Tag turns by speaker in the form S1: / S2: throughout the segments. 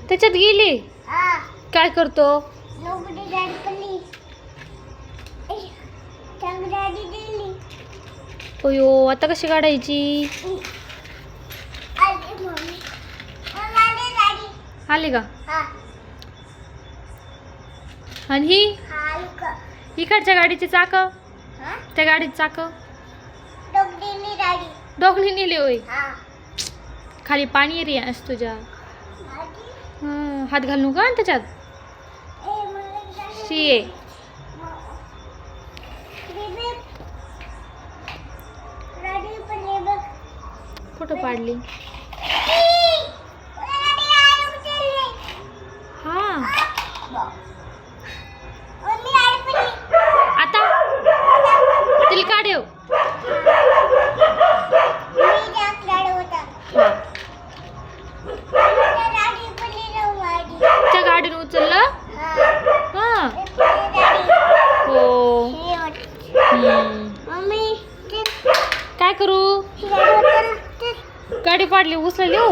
S1: त्याच्यात गेली. काय करतो? अयो, आता कशी काढायची? आली का? आणि ही इकडच्या गाडीची चाक, त्या गाडीची चाक डोकली नेली होय. खाली पाणी रे असं तुझ्या. हात घालू का त्याच्यात? शी कुठं पाडली? हा आता तिला काढेव. त्या गाडीने उचललं. हा हो. काय करू? गाडी पाडली, उचलली हो.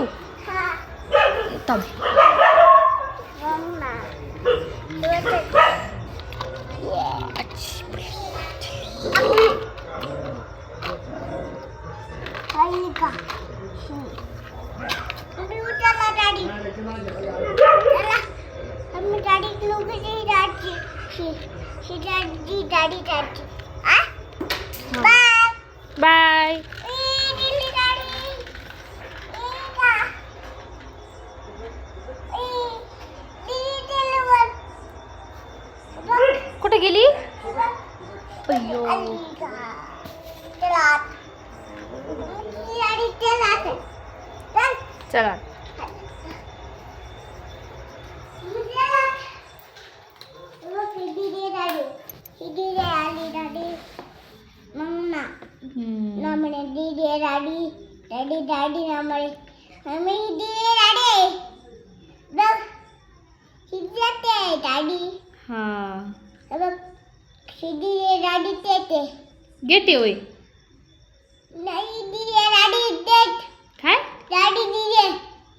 S1: बाय. कुठे गेली? अय्यो. चला. गेटे होय. काय?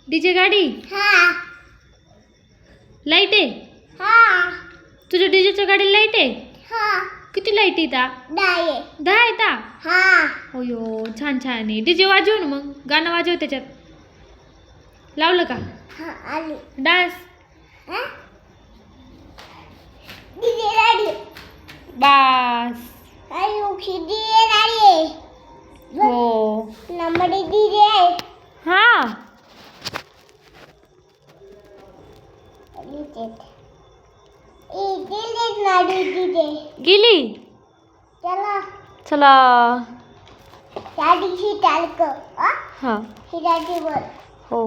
S1: डीजे गाडी. लाईट आहे. तुझ्या डीजेच्या गाडीला लाईट आहे? किती लाईट येतात? 10 येतात. अयो, छान छान आहे. डीजे वाजव ना मग, गाणं वाजव त्याच्यात. लावलं का? डान्स. बास. हो. हा. गेली. चला. हा. हो.